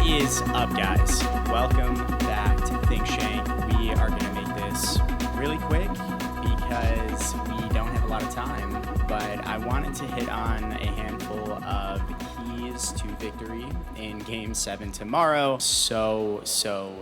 is up, guys? Welcome back to Think Shank. We are going to make this really quick because we don't have a lot of time, but I wanted to hit on a handful of keys to victory in Game 7 tomorrow. So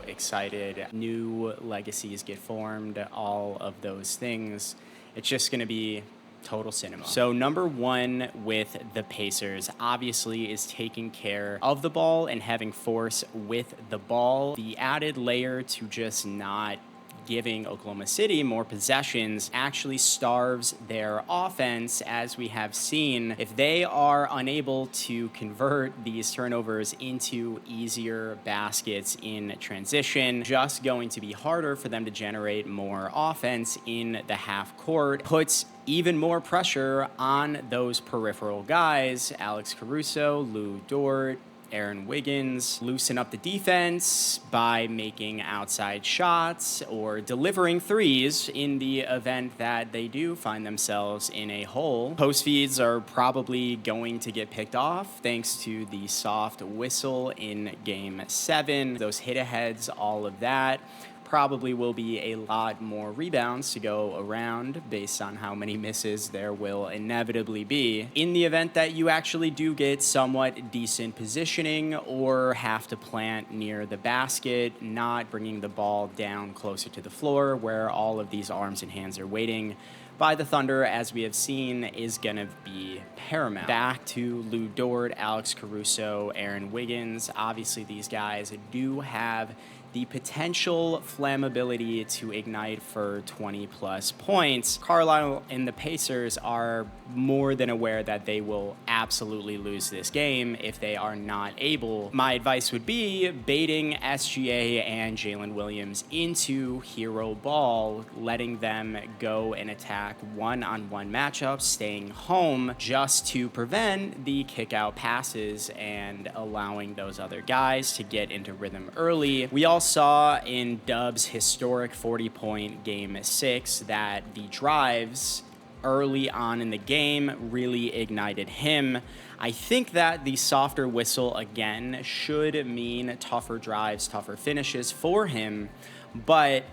excited. New legacies get formed, all of those things. It's just going to be total cinema. So number one with the Pacers obviously is taking care of the ball and having force with the ball. The added layer to just not giving Oklahoma City more possessions actually starves their offense, as we have seen. If they are unable to convert these turnovers into easier baskets in transition, just going to be harder for them to generate more offense in the half court. Puts even more pressure on those peripheral guys, Alex Caruso, Lou Dort, Aaron Wiggins. Loosen up the defense by making outside shots or delivering threes in the event that they do find themselves in a hole. Post feeds are probably going to get picked off thanks to the soft whistle in Game 7. Those hit-aheads, all of that. Probably will be a lot more rebounds to go around based on how many misses there will inevitably be. In the event that you actually do get somewhat decent positioning or have to plant near the basket, not bringing the ball down closer to the floor where all of these arms and hands are waiting by the Thunder, as we have seen, is going to be paramount. Back to Lou Dort, Alex Caruso, Aaron Wiggins. Obviously, these guys do have the potential flammability to ignite for 20-plus points. Carlisle and the Pacers are more than aware that they will absolutely lose this game if they are not able. My advice would be baiting SGA and Jalen Williams into hero ball, letting them go and attack one-on-one matchups, staying home just to prevent the kick-out passes and allowing those other guys to get into rhythm early. We all saw in Dub's historic 40-point Game 6 that the drives early on in the game really ignited him. I think that the softer whistle again should mean tougher drives, tougher finishes for him, but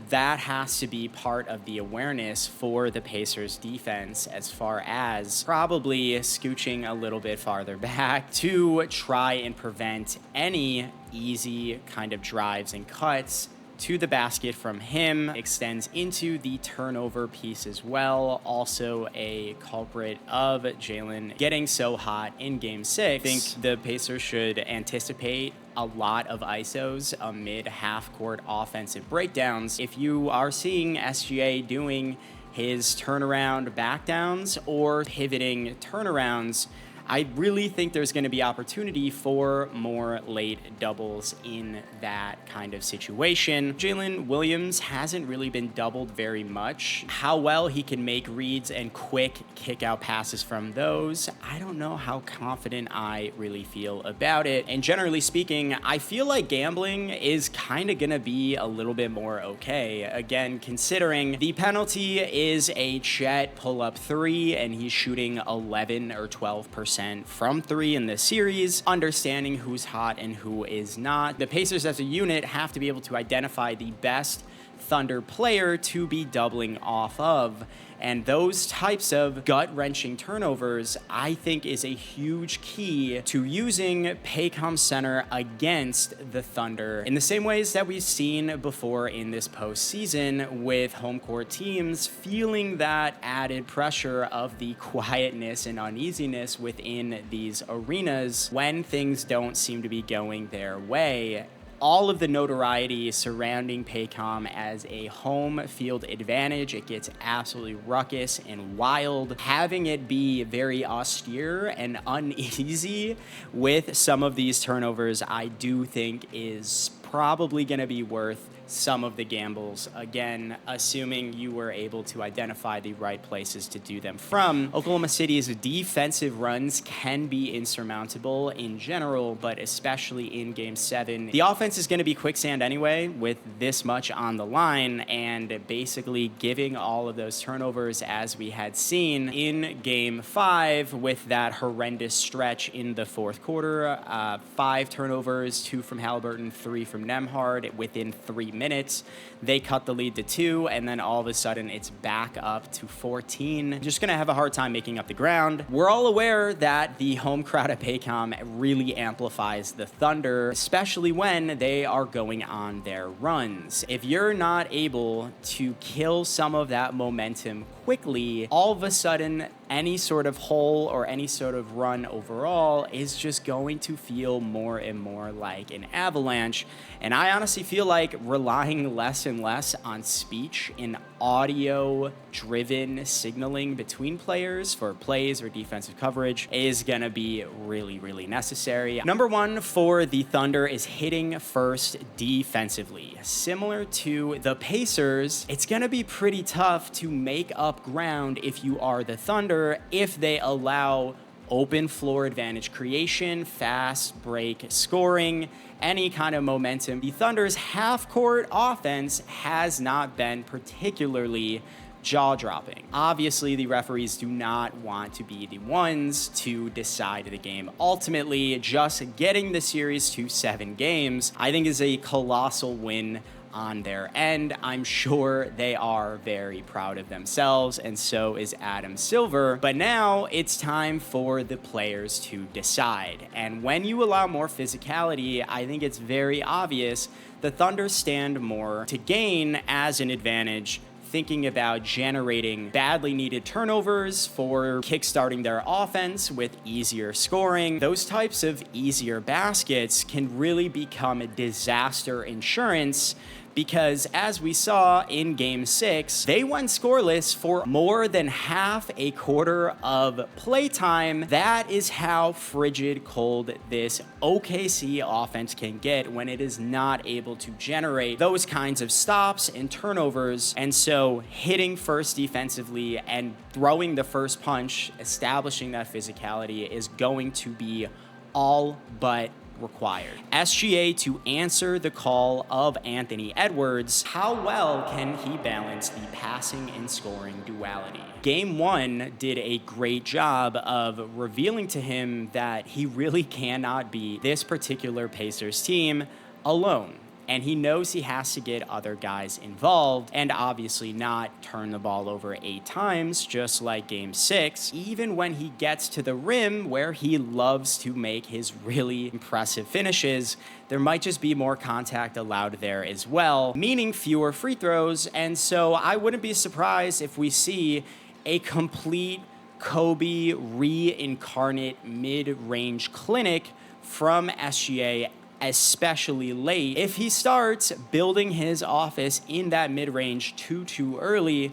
that has to be part of the awareness for the Pacers defense, as far as probably scooching a little bit farther back to try and prevent any easy kind of drives and cuts to the basket from him. Extends into the turnover piece as well. Also a culprit of Jalen getting so hot in Game 6. I think the Pacers should anticipate a lot of ISOs amid half-court offensive breakdowns. If you are seeing SGA doing his turnaround backdowns or pivoting turnarounds, I really think there's going to be opportunity for more late doubles in that kind of situation. Jalen Williams hasn't really been doubled very much. How well he can make reads and quick kick-out passes from those, I don't know how confident I really feel about it. And generally speaking, I feel like gambling is kind of going to be a little bit more okay. Again, considering the penalty is a Chet pull-up 3 and he's shooting 11 or 12% from 3 in this series, understanding who's hot and who is not. The Pacers as a unit have to be able to identify the best Thunder player to be doubling off of. And those types of gut-wrenching turnovers, I think, is a huge key to using Paycom center against the Thunder in the same ways that we've seen before in this postseason, with home court teams feeling that added pressure of the quietness and uneasiness within these arenas when things don't seem to be going their way. All of the notoriety surrounding Paycom as a home field advantage, it gets absolutely ruckus and wild. Having it be very austere and uneasy with some of these turnovers, I do think is probably going to be worth some of the gambles. Again, assuming you were able to identify the right places to do them from. Oklahoma City's defensive runs can be insurmountable in general, but especially in Game 7. The offense is going to be quicksand anyway with this much on the line, and basically giving all of those turnovers as we had seen in Game 5 with that horrendous stretch in the fourth quarter. 5 turnovers, 2 from Halliburton, 3 from Nembhard within 3 minutes. They cut the lead to 2, and then all of a sudden it's back up to 14. Just going to have a hard time making up the ground. We're all aware that the home crowd at Paycom really amplifies the Thunder, especially when they are going on their runs. If you're not able to kill some of that momentum quickly, all of a sudden any sort of hole or any sort of run overall is just going to feel more and more like an avalanche. And I honestly feel like relying less and less on speech in audio-driven signaling between players for plays or defensive coverage is going to be really, really necessary. Number 1 for the Thunder is hitting first defensively. Similar to the Pacers, it's going to be pretty tough to make up ground if you are the Thunder, if they allow open floor advantage creation, fast break scoring, any kind of momentum. The Thunder's half-court offense has not been particularly jaw-dropping. Obviously, the referees do not want to be the ones to decide the game. Ultimately, just getting the series to 7 games, I think, is a colossal win on their end. I'm sure they are very proud of themselves, and so is Adam Silver. But now it's time for the players to decide. And when you allow more physicality, I think it's very obvious the Thunder stand more to gain as an advantage, thinking about generating badly needed turnovers for kickstarting their offense with easier scoring. Those types of easier baskets can really become a disaster insurance, because as we saw in Game 6, they went scoreless for more than half a quarter of playtime. That is how frigid cold this OKC offense can get when it is not able to generate those kinds of stops and turnovers. And so hitting first defensively and throwing the first punch, establishing that physicality, is going to be all but required. SGA to answer the call of Anthony Edwards. How well can he balance the passing and scoring duality? Game 1 did a great job of revealing to him that he really cannot beat this particular Pacers team alone. And he knows he has to get other guys involved and obviously not turn the ball over 8 times, just like Game 6. Even when he gets to the rim, where he loves to make his really impressive finishes, there might just be more contact allowed there as well, meaning fewer free throws. And so I wouldn't be surprised if we see a complete Kobe reincarnate mid-range clinic from SGA, especially late. If he starts building his offense in that mid-range too early,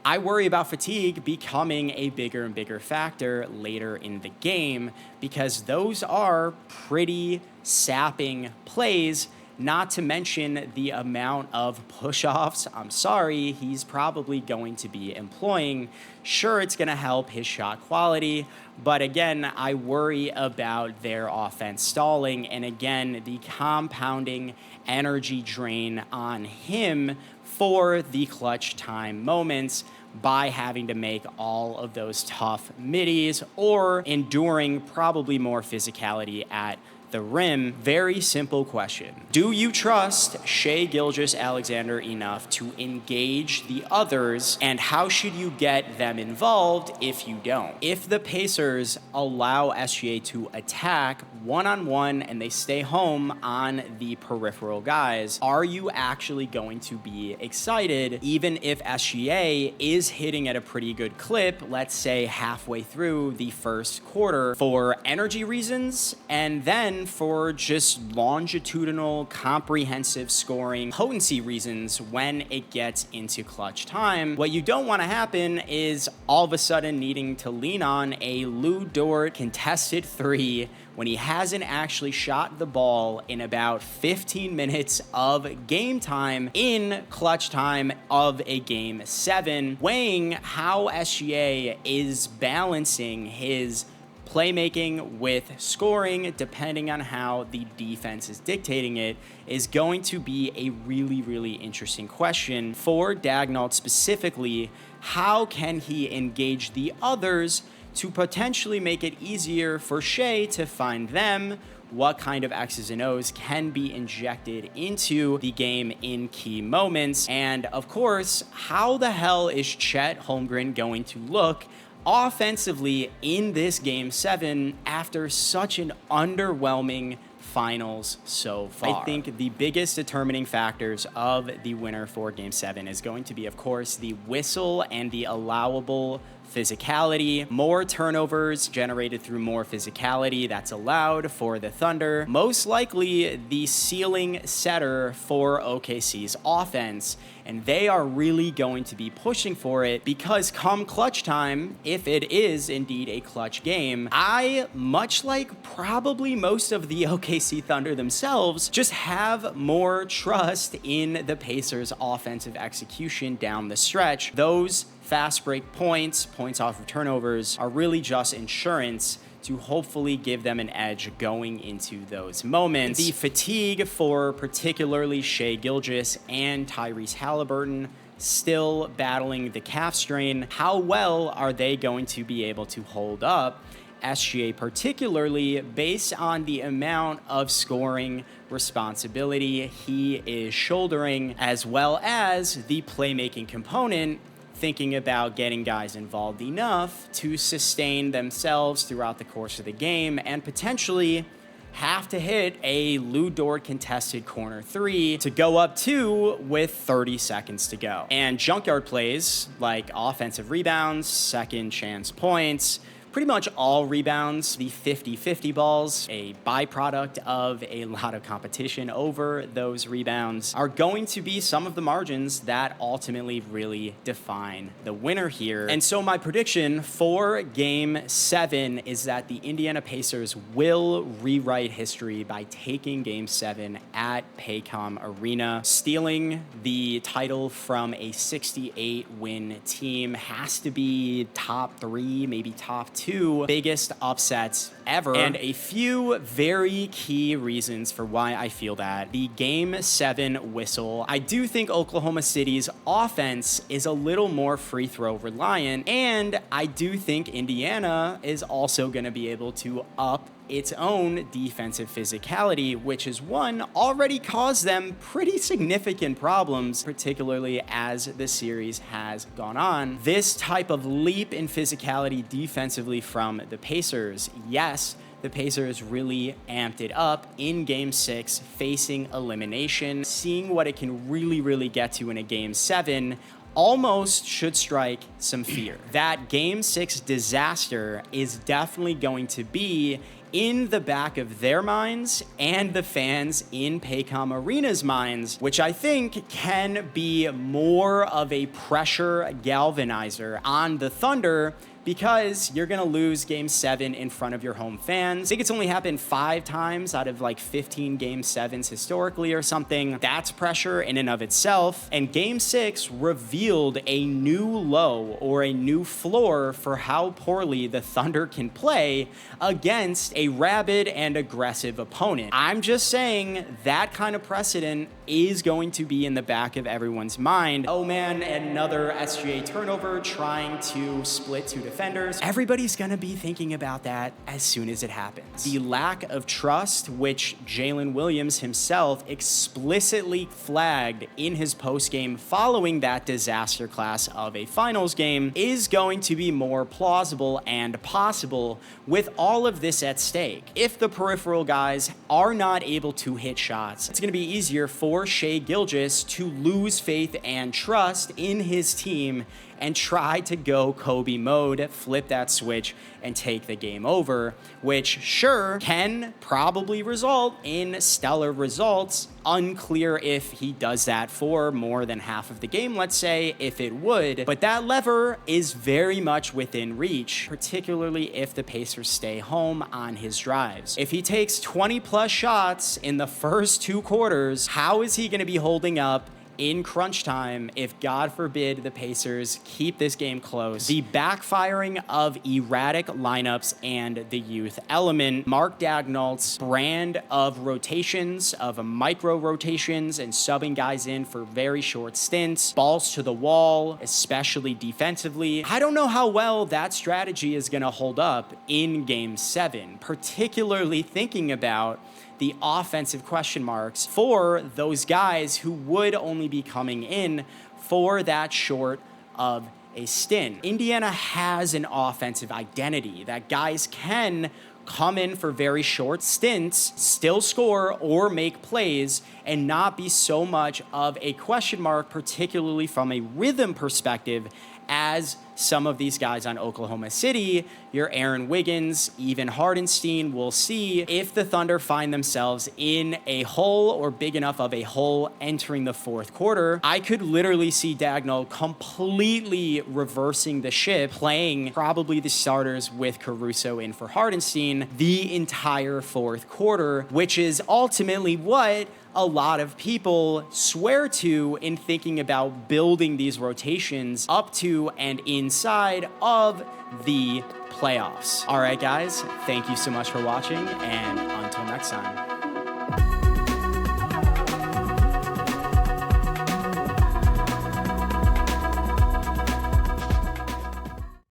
I worry about fatigue becoming a bigger and bigger factor later in the game, because those are pretty sapping plays, not to mention the amount of push-offs. I'm sorry, he's probably going to be employing. Sure, it's going to help his shot quality, but again, I worry about their offense stalling, and again, the compounding energy drain on him for the clutch time moments by having to make all of those tough middies or enduring probably more physicality at the rim. Very simple question. Do you trust Shai Gilgeous-Alexander enough to engage the others, and how should you get them involved if you don't? If the Pacers allow SGA to attack one-on-one and they stay home on the peripheral guys, are you actually going to be excited even if SGA is hitting at a pretty good clip, let's say halfway through the first quarter, for energy reasons, and then and for just longitudinal, comprehensive scoring potency reasons when it gets into clutch time. What you don't want to happen is all of a sudden needing to lean on a Lu Dort contested three when he hasn't actually shot the ball in about 15 minutes of game time in clutch time of a game 7, weighing how SGA is balancing his playmaking with scoring, depending on how the defense is dictating it, is going to be a really, really interesting question for Daigneault specifically. How can he engage the others to potentially make it easier for Shai to find them? What kind of X's and O's can be injected into the game in key moments? And of course, how the hell is Chet Holmgren going to look offensively in this game 7 after such an underwhelming finals so far? I think the biggest determining factors of the winner for game 7 is going to be, of course, the whistle and the allowable physicality. More turnovers generated through more physicality that's allowed for the Thunder. Most likely the ceiling setter for OKC's offense, and they are really going to be pushing for it because come clutch time, if it is indeed a clutch game, I, much like probably most of the OKC Thunder themselves, just have more trust in the Pacers' offensive execution down the stretch. Those fast break points off of turnovers, are really just insurance to hopefully give them an edge going into those moments. The fatigue for particularly Shai Gilgeous and Tyrese Halliburton still battling the calf strain. How well are they going to be able to hold up? SGA particularly, based on the amount of scoring responsibility he is shouldering, as well as the playmaking component, thinking about getting guys involved enough to sustain themselves throughout the course of the game and potentially have to hit a Lu Dort contested corner 3 to go up 2 with 30 seconds to go. And junkyard plays like offensive rebounds, second chance points, pretty much all rebounds, the 50-50 balls, a byproduct of a lot of competition over those rebounds, are going to be some of the margins that ultimately really define the winner here. And so my prediction for game 7 is that the Indiana Pacers will rewrite history by taking game 7 at Paycom Arena. Stealing the title from a 68-win team has to be top 3, maybe top 2 biggest upsets ever, and a few very key reasons for why I feel that. The game 7 whistle. I do think Oklahoma City's offense is a little more free throw reliant, and I do think Indiana is also going to be able to up its own defensive physicality, which is one already caused them pretty significant problems, particularly as the series has gone on. This type of leap in physicality defensively from the Pacers, yes, the Pacers really amped it up in game 6, facing elimination, seeing what it can really get to in a game 7, almost should strike some fear. That game 6 disaster is definitely going to be in the back of their minds and the fans in Paycom Arena's minds, which I think can be more of a pressure galvanizer on the Thunder, because you're going to lose game 7 in front of your home fans. I think it's only happened 5 times out of like 15 game 7s historically or something. That's pressure in and of itself. And game 6 revealed a new low or a new floor for how poorly the Thunder can play against a rabid and aggressive opponent. I'm just saying that kind of precedent is going to be in the back of everyone's mind. Oh man, another SGA turnover trying to split 2 defenders. Everybody's gonna be thinking about that as soon as it happens. The lack of trust, which Jalen Williams himself explicitly flagged in his postgame following that disaster class of a finals game, is going to be more plausible and possible with all of this at stake. If the peripheral guys are not able to hit shots, it's gonna be easier for Shai Gilgeous to lose faith and trust in his team and try to go Kobe mode, flip that switch, and take the game over, which sure can probably result in stellar results. Unclear if he does that for more than half of the game, let's say, if it would, but that lever is very much within reach, particularly if the Pacers stay home on his drives. If he takes 20 plus shots in the first 2 quarters, how is he going to be holding up in crunch time if, God forbid, the Pacers keep this game close? The backfiring of erratic lineups and the youth element, Mark Daigneault's brand of rotations, of micro rotations and subbing guys in for very short stints, balls to the wall, especially defensively. I don't know how well that strategy is going to hold up in Game 7, particularly thinking about the offensive question marks for those guys who would only be coming in for that short of a stint. Indiana has an offensive identity that guys can come in for very short stints, still score or make plays, and not be so much of a question mark, particularly from a rhythm perspective, as some of these guys on Oklahoma City, your Aaron Wiggins, even Hardenstein. We'll see if the Thunder find themselves in a hole or big enough of a hole entering the fourth quarter. I could literally see Daigneault completely reversing the ship, playing probably the starters with Caruso in for Hardenstein the entire fourth quarter, which is ultimately what a lot of people swear to in thinking about building these rotations up to and inside of the playoffs. All right, guys, thank you so much for watching, and until next time.